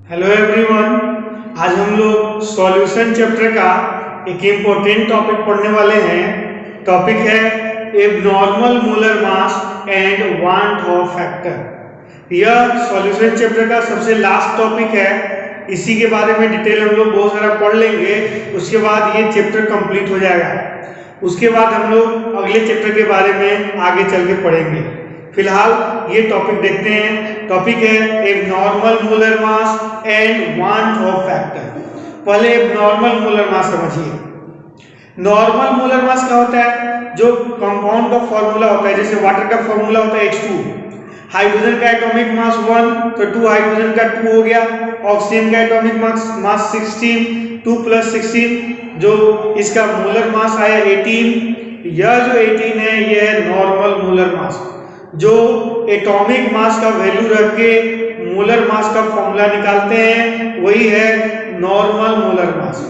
Hello everyone, आज हम लोग सॉल्यूशन चैप्टर का एक इम्पोर्टेंट टॉपिक पढ़ने वाले हैं। टॉपिक है abnormal molar mass and one half factor. यह सॉल्यूशन चैप्टर का सबसे लास्ट टॉपिक है। इसी के बारे में डिटेल हम लोग बहुत सारा पढ़ लेंगे, उसके बाद ये चैप्टर कंप्लीट हो जाएगा। उसके बाद हम लोग अगले चैप्टर के बारे में आगे चल के पढ़ेंगे। फिलहाल ये टॉपिक देखते हैं। टॉपिक है abnormal molar mass and one half factor. पहले एबनॉर्मल मोलर मास समझिए। नॉर्मल मोलर मास क्या होता है? जो कंपाउंड का फॉर्मूला होता है, जैसे वाटर का फॉर्मूला होता है H2, हाइड्रोजन का एटॉमिक मास 1 तो 2 हाइड्रोजन का 2 हो गया। ऑक्सीजन का एटॉमिक मास 16, 2 + 16, जो इसका मोलर मास आया 18। यह जो 18 है यह है नॉर्मल मोलर मास। जो एटॉमिक मास का वैल्यू रख के मोलर मास का फॉर्मूला निकालते हैं वही है नॉर्मल मोलर मास।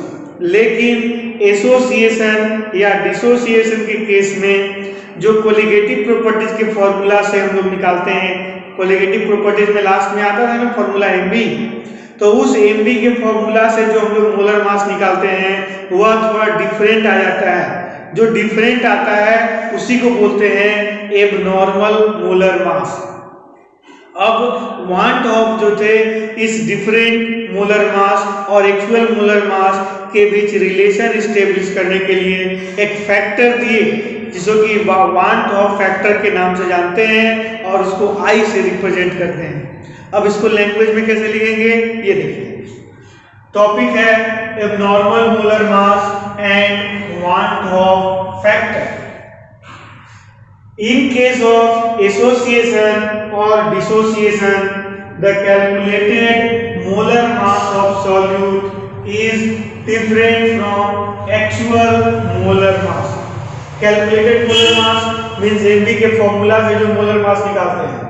लेकिन एसोसिएशन या डिसोसिएशन के केस में जो कोलिगेटिव प्रॉपर्टीज के फॉर्मूला से हम लोग निकालते हैं, कोलिगेटिव प्रॉपर्टीज में लास्ट में आता है ना फॉर्मूला Mb, तो उस Mb के फॉर्मूला से जो हम लोग मोलर मास निकालते हैं वह थोड़ा डिफरेंट आ जाता है। जो डिफरेंट आता है उसी को बोलते हैं एबनॉर्मल मोलर मास। अब वान हॉफ जो थे, इस डिफरेंट मोलर मास और एक्चुअल मोलर मास के बीच रिलेशन स्टेब्लिश करने के लिए एक फैक्टर दिए जिसको कि वान हॉफ फैक्टर के नाम से जानते हैं और उसको I से रिप्रेजेंट करते हैं। अब इसको लैंग्वेज में कैसे लिखेंगे ये देखिए। टॉपिक है abnormal molar mass and one half factor. In case of association or dissociation, the calculated molar mass of solute is different from actual molar mass. Calculated molar mass means Mb के formula से जो molar mass निकालते हैं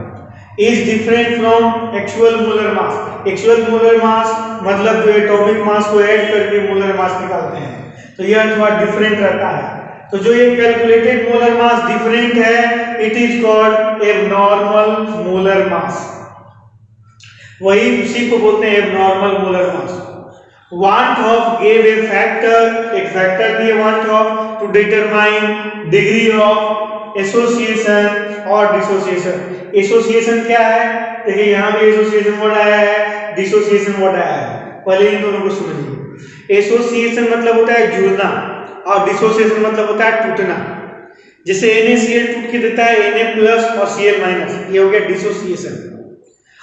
is different from actual molar mass. Actual molar mass मतलब जो atomic mass को add करके molar mass निकालते हैं, तो यह थोड़ा डिफरेंट रहता है। तो जो ये कैलकुलेटेड मोलर मास डिफरेंट है, it is called abnormal molar mass. वही उसी को बोलते हैं abnormal molar mass. Van't Hoff gave a factor, एक फैक्टर दिए Van't Hoff to determine degree of association और डिसोसिएशन। एसोसिएशन क्या है? देखिए यहाँ भी एसोसिएशन वर्ड आया है, डिसोसिएशन वर्ड आया है। पहले इन दोनों को समझिए। एसोसिएशन मतलब होता है जुड़ना और डिसोसिएशन मतलब होता है टूटना। जैसे NaCl टूट के देता है Na+ और Cl-, ये हो गया डिसोसिएशन।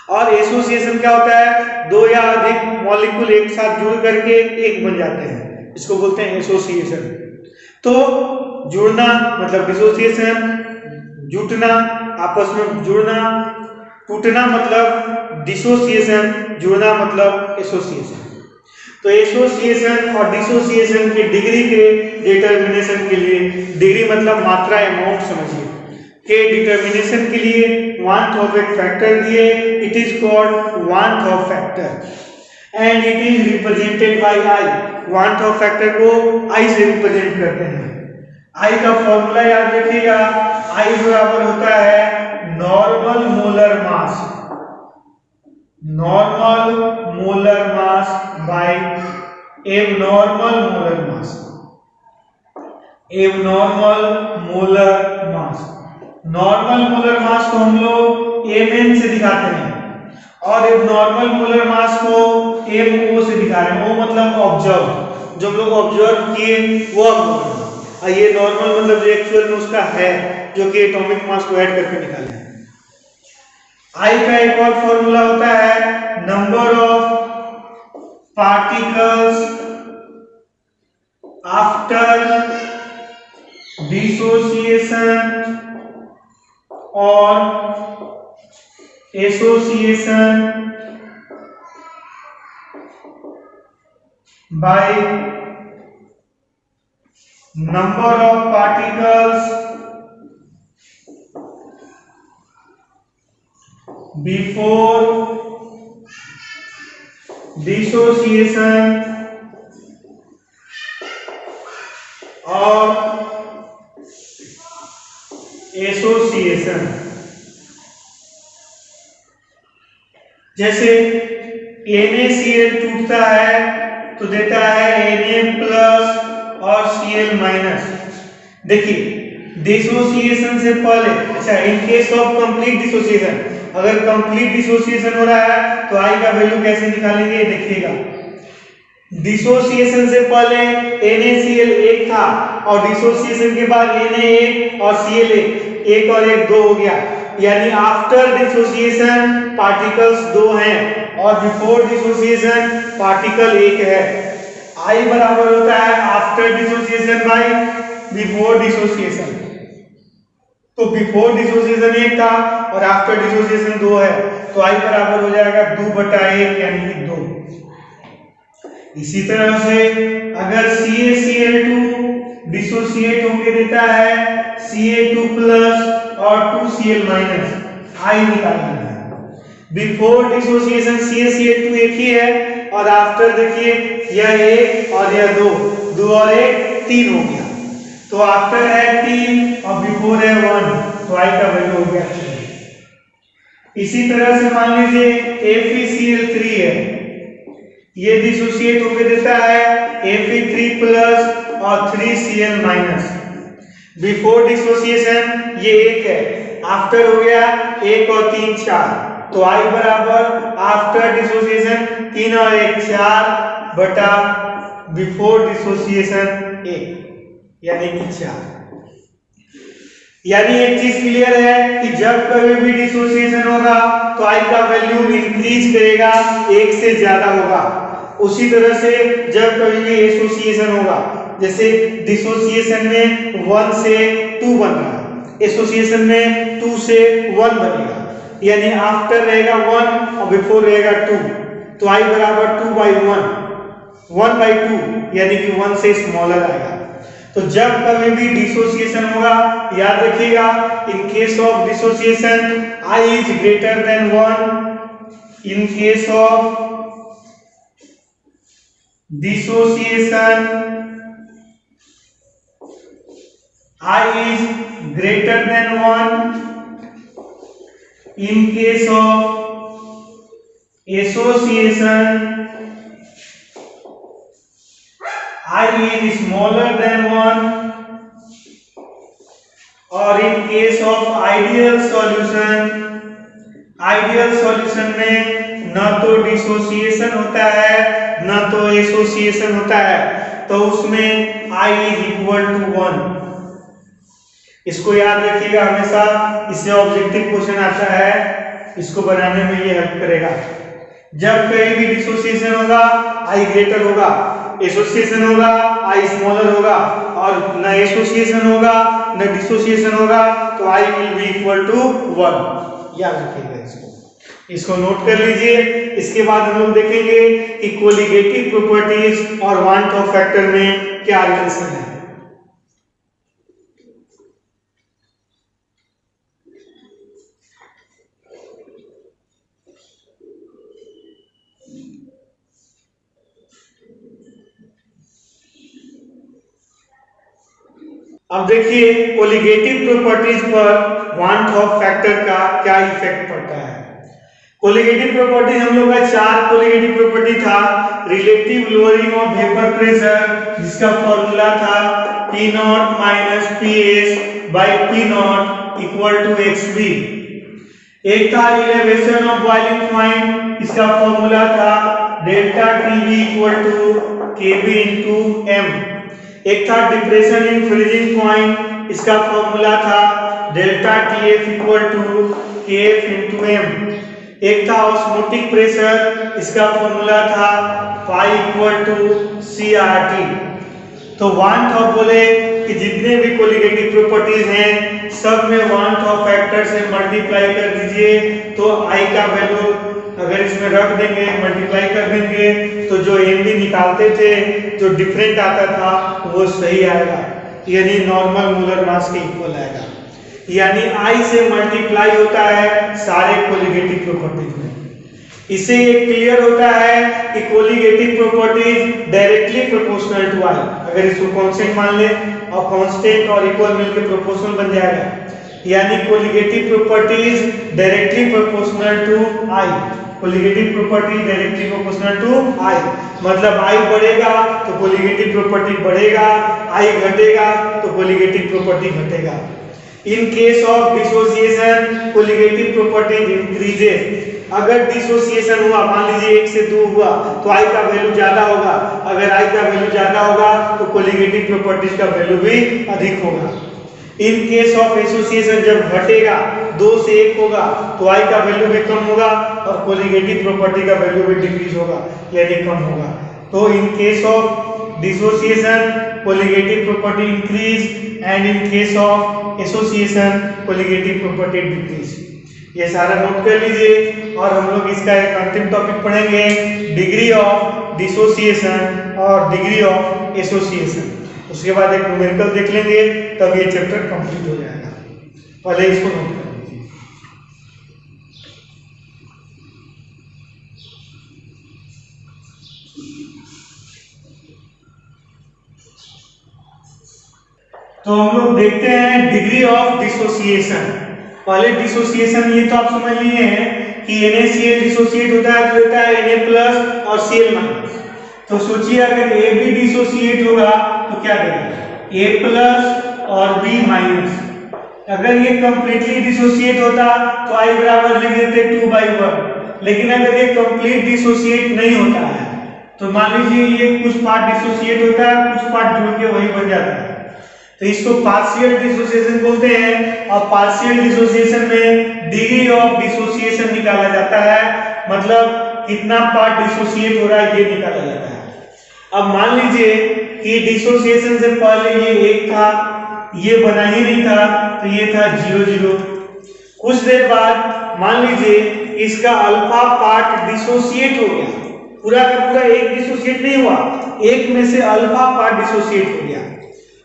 और एसोसिएशन क्या होता है? दो या अधिक मॉलिक्यूल एक साथ जुड़ करके एक बन जाते हैं, इसको बोलते हैं एसोसिएशन। तो जुड़ना मतलब डिसोसिएशन, जुटना आपस में जुड़ना, टूटना मतलब डिसोसिएशन, जुड़ना मतलब एसोसिएशन। तो एसोसिएशन और डिसोसिएशन की डिग्री के डिटर्मिनेशन के लिए, डिग्री मतलब मात्रा, अमाउंट समझिए, के डिटर्मिनेशन के लिए वान हॉफ एक फैक्टर दिए, it is called one half factor and it is represented by I। One half factor को I से रिप्रेजेंट करते हैं। I का फॉर्मूला याद रखिएगा, I बराबर होता है normal molar mass, normal molar mass by abnormal molar mass. Abnormal molar mass, normal molar mass को हम लोग Mn से दिखाते हैं और एबनॉर्मल मोलर मास को Mo से दिखा रहे हैं। वो मतलब ऑब्जर्व, जो लोग ऑब्जर्व किए वो और ये नॉर्मल मतलब जो एक्चुअल में उसका है, जो कि एटॉमिक मास को ऐड करके निकाले हैं। I का एक और फॉर्मूला होता है number of particles after dissociation और association by number of particles before dissociation और एसोसिएशन। जैसे NaCl टूटता है तो देता है Na+ और Cl-। देखिए डिसोसिएशन से पहले, अच्छा in case of complete dissociation, अगर कंप्लीट डिसोसिएशन हो रहा है तो I का वैल्यू कैसे निकालेंगे देखिएगा। डिसोसिएशन से पहले NaCl एक था और डिसोसिएशन के बाद Na एक और Cl एक और एक 2 हो गया, यानी आफ्टर डिसोसिएशन पार्टिकल्स 2 हैं और बिफोर डिसोसिएशन पार्टिकल 1 है। I बराबर होता है after dissociation by before dissociation. तो बिफोर डिसोसिएशन 1 था और आफ्टर डिसोसिएशन 2 है, तो I बराबर हो जाएगा 2/1 यानी कि 2। इसी तरह से अगर CaCl2 डिसोसिएट होके देता है Ca2+ और 2Cl-, I निकालना है। बिफोर डिसोसिएशन CaCl2 एक ही है और आफ्टर देखिए यह 1 और यह 2 और 1 3 हो गया, तो आफ्टर है 3 और बिफोर है 1, तो I का वैल्यू हो गया 3। इसी तरह से मान लीजिए FeCl3 है, ये डिसोसिएट होके देता है Fe3+ और 3Cl-। बिफोर डिसोसिएशन ये 1 है, आफ्टर हो गया 1 और 3 4, तो I बराबर आफ्टर डिसोसिएशन 3 और 1 4 बटा बिफोर डिसोसिएशन 1 यानी कि 4। यानी एक चीज क्लियर है कि जब कभी भी डिसोसिएशन होगा तो I का वैल्यू इंक्रीज करेगा, 1 से ज्यादा होगा। उसी तरह से जब कभी भी एसोसिएशन होगा, जैसे डिसोसिएशन में 1 से 2 बन रहा है, एसोसिएशन में 2 से 1 बनेगा, यानी आफ्टर रहेगा 1 और बिफोर रहेगा 2, तो I बराबर 2/1 1/2 यानी कि 1 से स्मॉलर आएगा। तो जब कभी भी डिसोसिएशन होगा याद रखिएगा, in case of dissociation I is greater than 1, in case of dissociation I is greater than 1, in case of association I is smaller than 1, और in case of ideal solution में न तो डिसोसिएशन होता है न तो एसोसिएशन होता है, तो उसमें I is equal to 1। इसको याद रखिएगा हमेशा, इससे ऑब्जेक्टिव क्वेश्चन आता है, इसको बनाने में ये हेल्प करेगा। जब कहीं भी डिसोसिएशन होगा I ग्रेटर होगा, एसोसिएशन होगा I स्मॉलर होगा, और न एसोसिएशन होगा न डिसोसिएशन होगा तो I will be equal to 1। याद रखिएगा इसको नोट कर लीजिए। इसके बाद हम लोग देखेंगे कि कोलिगेटिव प्रॉपर्टीज और वांट ऑफ फैक्टर में क्या रिलेशन है। अब देखिए कोलिगेटिव प्रॉपर्टीज पर वांट ऑफ फैक्टर का क्या इफेक्ट पड़ता है। कोलिगेटिव प्रॉपर्टीज हम लोग का 4 कोलिगेटिव प्रॉपर्टी था। Relative lowering of vapour pressure, जिसका फॉर्मूला था P0 minus PS by P0 equal to XB। एक था एलिवेशन ऑफ बॉइलिंग पॉइंट, इसका फॉर्मूला था delta TB equal to KB into M। एक था डिप्रेशन इन फ्रीजिंग पॉइंट, इसका फॉर्मूला था delta TF equal to KF into M। एक था ऑस्मोटिक प्रेशर, इसका फॉर्मूला था फाई इक्वल टू CRT। तो वांट ऑफ बोले कि जितने भी कोलिगेटिव प्रॉपर्टीज हैं सब में वांट ऑफ फैक्टर से मल्टीप्लाई कर दीजिए, तो I का वैल्यू अगर इसमें रख देंगे मल्टीप्लाई कर देंगे तो जो MB निकालते थे जो डिफरेंट आता था वो सही आएगा, यानी नॉर्मल मोलर मास के इक्वल आएगा। यानी I से मल्टीप्लाई होता है सारे कोलिगेटिव प्रॉपर्टीज में। इससे ये क्लियर होता है कि colligative properties directly proportional to I। अगर इसको कांस्टेंट मान ले और कांस्टेंट और इक्वल मिलकर प्रोपोर्शनल बन जाएगा, यानी colligative properties directly proportional to I। Colligative property directly proportional to I, मतलब आई बढ़ेगा तो कोलिगेटिव प्रॉपर्टी बढ़ेगा, आई घटेगा तो कोलिगेटिव प्रॉपर्टी घटेगा। In case of dissociation colligative property increases. अगर डिसोसिएशन हुआ, मान लीजिए 1 से 2 हुआ तो आई का वैल्यू ज्यादा होगा, अगर आई का वैल्यू ज्यादा होगा तो कोलिगेटिव प्रॉपर्टीज का वैल्यू भी अधिक होगा। इन केस ऑफ एसोसिएशन जब घटेगा 2 से 1 होगा तो आई का वैल्यू भी कम होगा और कोलिगेटिव प्रॉपर्टी का वैल्यू भी डिक्रीज होगा यानी कम होगा। तो in case of dissociation colligative property increase and in case of association colligative property decrease. ये सारा नोट कर लीजिए और हम लोग इसका एक अंतिम टॉपिक पढ़ेंगे, डिग्री ऑफ डिसोसिएशन और डिग्री ऑफ एसोसिएशन। उसके बाद एक न्यूमेरिकल देख लेंगे, तब ये चैप्टर कंप्लीट हो जाएगा। पहले इसको नोट कर लीजिए। तो हम लोग देखते हैं डिग्री ऑफ डिसोसिएशन। पहले डिसोसिएशन ये तो आप समझ लिए हैं कि NaCl डिसोसिएट होता है तो होता है Na+ और Cl-। तो सोचिए अगर A भी डिसोसिएट होगा तो क्या देगा, A+ और B-। अगर ये कंप्लीटली डिसोसिएट होता तो I बराबर लिख देते 2/1, लेकिन अगर ये कंप्लीट डिसोसिएट नहीं होता है तो मान लीजिए ये कुछ पार्ट डिसोसिएट होता है, कुछ पार्ट जुड़ के वही बन जाता है, तो इसको पार्शियल डिसोसिएशन बोलते हैं। और पार्शियल डिसोसिएशन में डिग्री ऑफ डिसोसिएशन निकाला जाता है, मतलब कितना पार्ट डिसोसिएट हो रहा है ये निकाला जाता है। अब मान लीजिए कि डिसोसिएशन से पहले ये 1 था, ये बना ही नहीं था तो ये था 0,0। कुछ देर बाद मान लीजिए इसका अल्फा पार्ट डिसोसिएट हो गया, पूरा का पूरा एक डिसोसिएट नहीं हुआ, एक में से अल्फा पार्ट डिसोसिएट हो गया,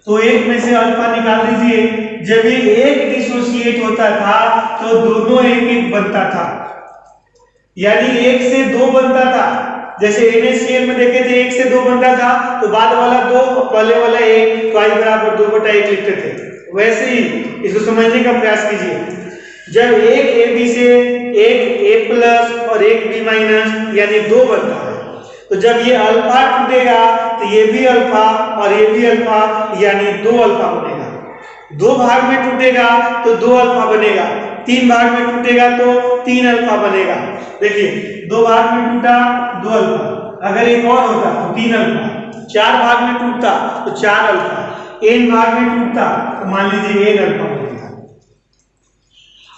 तो एक में से अल्फा निकाल दीजिए। जब ये एक डिसोसिएट होता था तो दोनों एक एक बनता था, यानी 1 से 2 बनता था। जैसे NaCl में देखे थे 1 से 2 बनता था तो बाद वाला 2 पहले वाला 1, तो I बराबर 2/1 लिखते थे। वैसे ही इसको समझने का प्रयास कीजिए। जब एक AB से एक A+ और एक B- यानी 2 बनता है, तो जब ये अल्फा टूटेगा तो ये भी अल्फा और ये भी अल्फा यानी 2 अल्फा बनेगा। 2 भाग में टूटेगा तो 2 अल्फा बनेगा, 3 भाग में टूटेगा तो 3 अल्फा बनेगा। देखिए 2 भाग में टूटा 2 अल्फा, अगर एक और होता तो 3 अल्फा, 4 भाग में टूटता तो 4 अल्फा, n भाग में टूटता तो मान लीजिए n अल्फा बनेगा।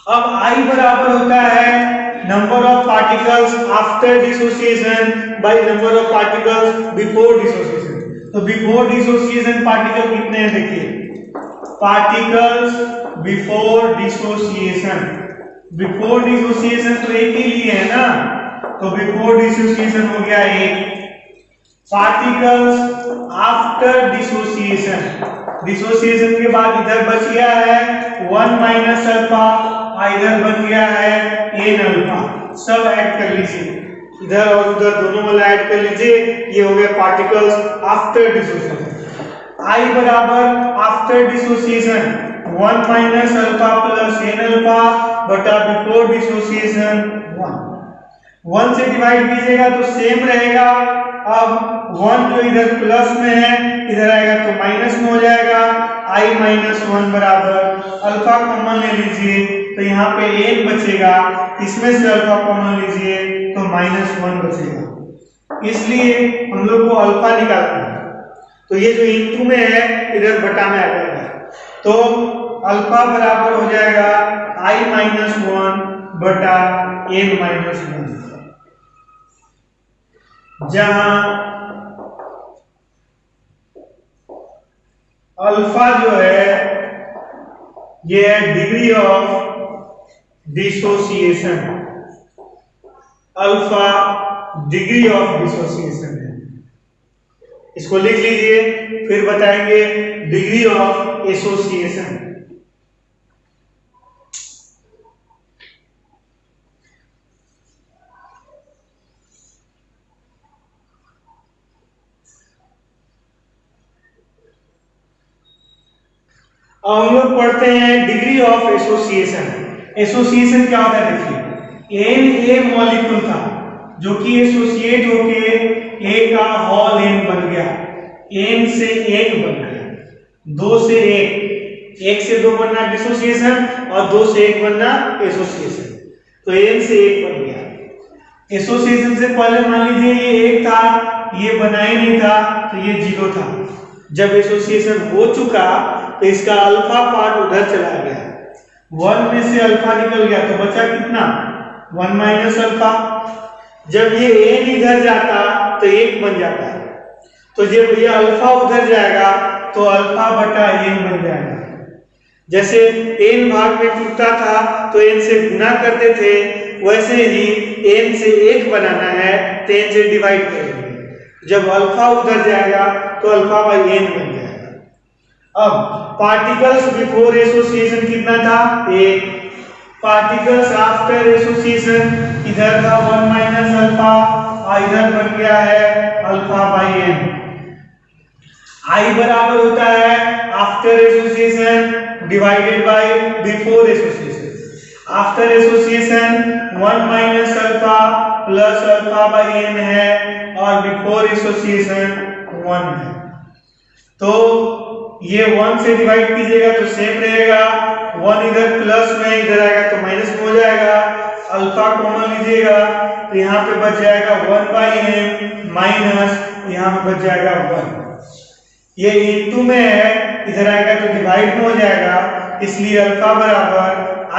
अब I बराबर होता है number of particles after dissociation bye number of particles before dissociation. तो बिफोर डिसोसिएशन पार्टिकल कितने हैं देखिए, particles before dissociation, before dissociation तो एक ही लिए है ना, तो बिफोर डिसोसिएशन हो गया 1। पार्टिकल्स आफ्टर डिसोसिएशन, डिसोसिएशन के बाद इधर बच गया है 1 - अल्फा, इधर बन गया है n अल्फा। सब ऐड कर लीजिए, इधर और उधर दोनों वाला ऐड कर लीजिए, ये हो गया पार्टिकल्स आफ्टर डिसोसिएशन। I बराबर after dissociation 1 - alpha plus n alpha बटा बिफोर डिसोसिएशन 1 से डिवाइड कीजिएगा तो सेम रहेगा। अब 1 जो इधर प्लस में है इधर आएगा तो माइनस में हो जाएगा। I - 1 बराबर अल्फा कॉमन ले लीजिए तो यहाँ पे n बचेगा, इसमें से अल्फा कॉमन लीजिए तो -1 बचेगा। इसलिए हम लोग को अल्फा निकालना है, तो ये जो इनटू में है इधर बटा में आ जाएगा, तो अल्फा बराबर हो जाएगा I - 1 बटा n - 1, जहां अल्फा जो है ये है degree of dissociation, alpha degree of dissociation है। इसको लिख लीजिए, फिर बताएंगे डिग्री ऑफ एसोसिएशन। हम लोग पढ़ते हैं डिग्री ऑफ एसोसिएशन। एसोसिएशन क्या होता है देखिए, Na मॉलिक्यूल था, जो कि एसोसिएट होके ए का होल एन बन गया, एन से एक बन गया, 2 से 1 से 2 बनना डिसोसिएशन और 2 से 1 बनना एसोसिएशन, तो एन से 1 बन गया। एसोसिएशन से पहले मान लीजिए ये 1 था, ये बना ही नहीं था तो ये 0 था। जब एसोसिएशन हो चुका तो इसका अल्फा पार्ट उधर चला गया, 1 में से अल्फा निकल गया तो बचा कितना 1 माइनस अल्फा। जब ये एन इधर जाता तो 1 बन जाता है, तो जब ये अल्फा उधर जाएगा तो अल्फा बटा एन बन जाएगा। जैसे एन भाग में टूटता था तो एन से गुना करते थे, वैसे ही एन से 1 बनाना है तो एन से डिवाइड करेंगे। जब अल्फा उधर जाएगा तो अल्फा बाई एन बन जाएगा। अब पार्टिकल्स बिफोर एसोसिएशन कितना था 1, पार्टिकल्स आफ्टर एसोसिएशन इधर था 1 माइनस अल्फा और इधर बन गया है अल्फा बाई एन। आई बराबर होता है after association divided by before association. After association 1 minus alpha plus alpha by n है और बिफोर एसोसिएशन 1 है, तो ये 1 से डिवाइड कीजिएगा तो सेम रहेगा, 1 इधर प्लस में इधर आएगा तो माइनस में हो जाएगा, अल्फा कॉमन लीजिएगा तो यहाँ पे बच जाएगा 1 बाई एन माइनस यहाँ पे बच जाएगा 1। ये इनटू में है, इधर आएगा तो डिवाइड में हो जाएगा, इसलिए अल्फा बराबर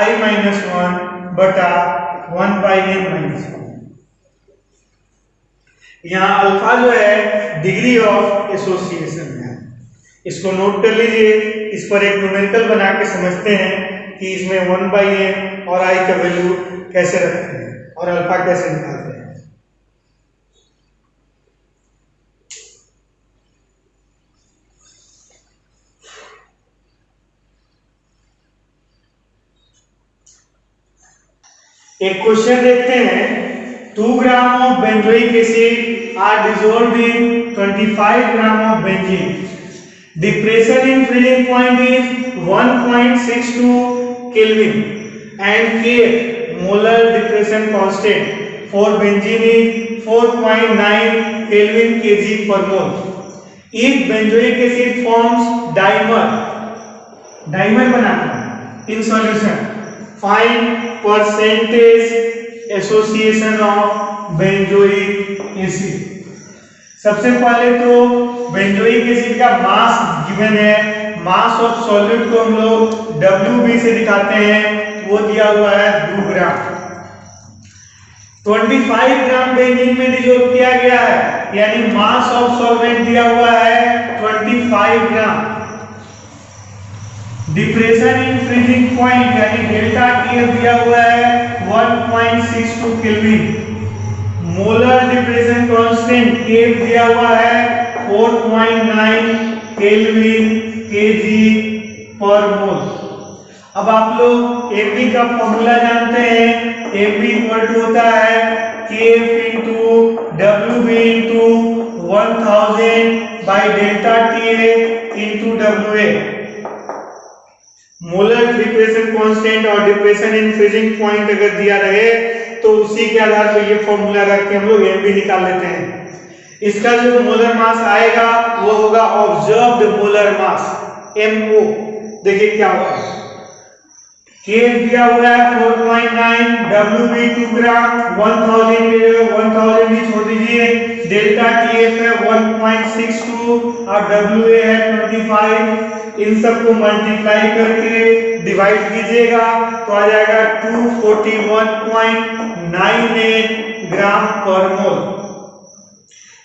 आई माइनस 1 बटा 1 बाई एन माइनस 1। यहाँ अल्फा जो है डिग्री ऑफ एसोसिएशन है, इसको नोट कर लीजिए। इस पर एक न्यूमेरिकल बना के समझते हैं कि इसमें 1 बाई एन और आई का वैल्यू कैसे रखते हैं और अल्फा कैसे निकालते हैं। एक क्वेश्चन देखते हैं, 2 gram of benzoic acid are dissolved in 25 gram of benzene. Depression in freezing point is 1.62 Kelvin and K molar depression constant for benzene is 4.9 Kelvin kg per mole. If benzoic acid forms dimer बनाता in solution, find percentage association of benzoic acid। सबसे पहले तो benzoic acid का mass given है, mass of solute को हम लोग WB से दिखाते हैं, वो दिया हुआ है 2 ग्राम। 25 ग्राम बेंजीन में डिसॉल्व किया गया है, यानी मास ऑफ सॉल्वेंट दिया हुआ है 25 ग्राम। डिप्रेशन इन फ्रीजिंग पॉइंट यानी डेल्टा टी दिया हुआ है 1.62 kelvin. Molar depression constant K दिया हुआ है 4.9 केल्विन केजी पर मोल। अब आप लोग Mb का फॉर्मूला जानते हैं, Mb इक्वल टू होता है Kf into WB into 1000 by delta TA into WA। Molar depression constant और डिप्रेशन इन फ्रीजिंग पॉइंट अगर दिया रहे तो उसी के आधार पर ये फॉर्मूला रख के हम लोग Mb निकाल लेते हैं। इसका जो मोलर मास आएगा वो होगा ऑब्जर्व्ड मोलर मास MO। देखिए क्या होगा, K दिया हुआ है 4.9, WB 2 ग्राम, 1000 भी छोड़ दीजिए, डेल्टा TF है 1.62 और WA है 25। इन सबको मल्टीप्लाई करके डिवाइड कीजिएगा तो आ जाएगा 241.98 ग्राम पर मोल।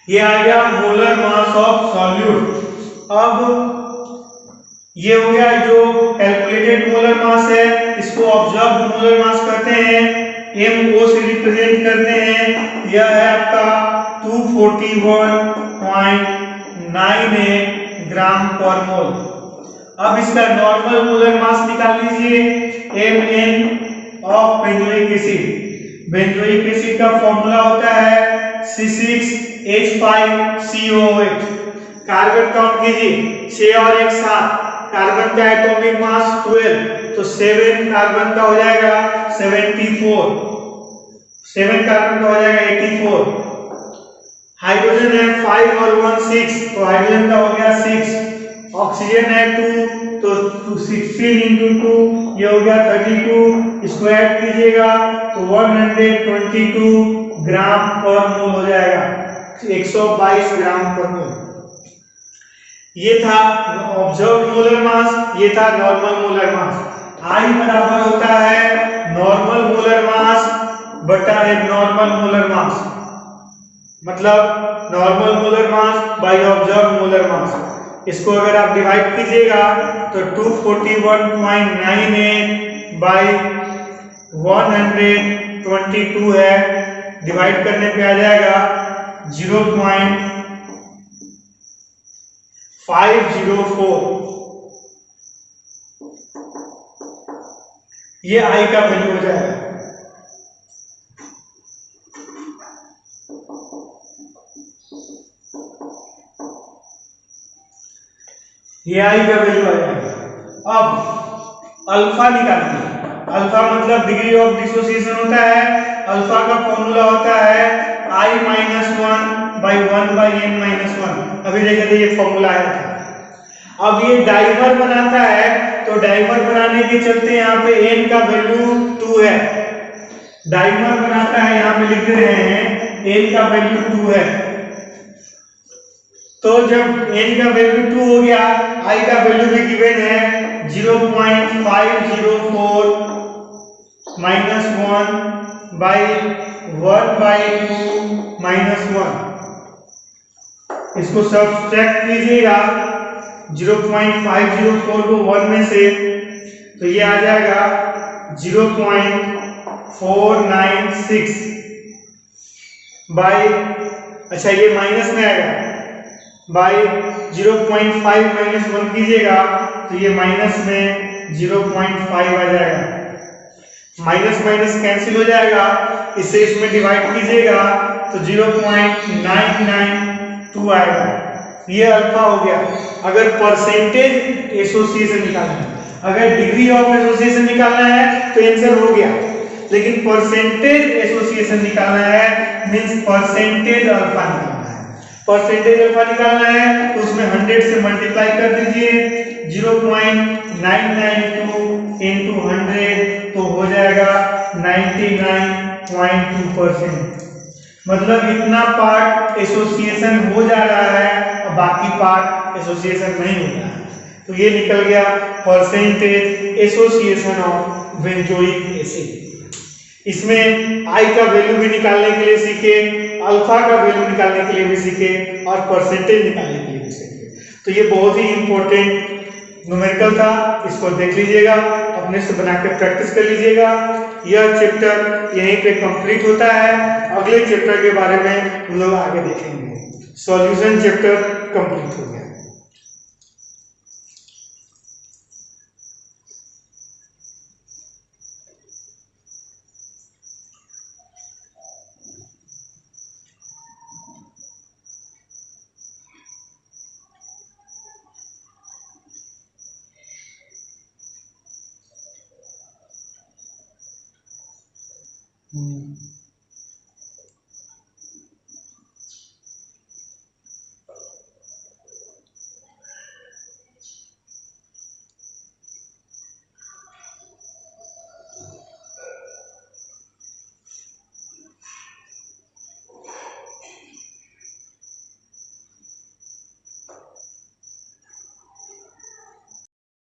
ये आ गया मोलर मास ऑफ सॉल्यूट। अब ये हो गया जो कैलकुलेटेड मोलर मास है, इसको ऑब्जर्व्ड मोलर मास करते हैं, MO से रिप्रेजेंट करते हैं। यह है आपका 241.98 ग्राम पर मोल। अब इसका नॉर्मल मोलर मास निकाल लीजिए, Mn of benzoic acid. Benzoic acid का फॉर्मूला होता है C6H5COOH। कार्बन काउंट कीजिए, 6 और 1 7, कार्बन का एटॉमिक मास 12, तो 7 कार्बन का हो जाएगा 74, 7 कार्बन का हो जाएगा 84। हाइड्रोजन है 5 और 1 6, तो हाइड्रोजन का हो गया 6। ऑक्सीजन है 2, तो 16 into 2 ये हो गया 32। इसको ऐड कीजिएगा तो 122 ग्राम पर मोल हो जाएगा, 122 ग्राम पर मोल। ये था ऑब्जर्व मोलर मास, ये था नॉर्मल मोलर मास। I बराबर होता है नॉर्मल मोलर मास बटा एबनॉर्मल मोलर मास, मतलब normal molar mass by observe molar mass. इसको अगर आप डिवाइड कीजिएगा तो 241.98 बाय 122 है, डिवाइड करने पे आ जाएगा 0.504। ये I का वैल्यू हो जाएगा। ये I का वैल्यू आ जाएगा। अब अल्फा निकालिए। अल्फा मतलब डिग्री ऑफ डिसोसिएशन होता है। अल्फा का फॉर्मूला होता है I-1/1/n-1। अभी देखे थे ये फॉर्मूला आया था। अब ये डाइमर बनाता है, तो डाइमर बनाने के चलते यहाँ पे n का वैल्यू 2 है। डाइमर बनाता है, यहाँ पे लिख दे रहे हैं n का वैल्यू 2 है। तो जब n का वैल्यू 2 हो गया, I का वैल्यू भी गिवन है 0.504 -1 by 1/2 -1। इसको सब्ट्रैक्ट कीजिएगा 0.504 को 1 में से, तो ये आ जाएगा 0.496 बाई, अच्छा ये माइनस में आएगा, बाई 0.5 माइनस 1 कीजिएगा तो ये माइनस में 0.5 आ जाएगा। माइनस माइनस कैंसिल हो जाएगा, इसे इसमें डिवाइड कीजिएगा तो 0.992 आएगा। ये अल्फा हो गया। अगर परसेंटेज एसोसिएशन निकालना है, अगर डिग्री ऑफ एसोसिएशन निकालना है तो आंसर हो गया, लेकिन परसेंटेज एसोसिएशन निकालना है मींस परसेंटेज अल्फा निकालना है। परसेंटेज अल्फा निकालना है तो उसमें 100 से मल्टीप्लाई कर दीजिए, 0.992 into 100 तो हो जाएगा 99.2%। मतलब इतना पार्ट एसोसिएशन हो जा रहा है और बाकी पार्ट एसोसिएशन नहीं हो रहा है। तो ये निकल गया percentage association of benzoic acid. इसमें I का वैल्यू भी निकालने के लिए सीखे, अल्फा का वैल्यू निकालने के लिए भी सीखे और परसेंटेज निकालने के लिए भी सीखे। तो ये बहुत ही इंपॉर्टेंट न्यूमेरिकल था, इसको देख लीजिएगा, अपने से बना के प्रैक्टिस कर लीजिएगा। यह चैप्टर यहीं पे कंप्लीट होता है। अगले चैप्टर के बारे में हम लोग आगे देखेंगे। सॉल्यूशन चैप्टर कंप्लीट हो गया।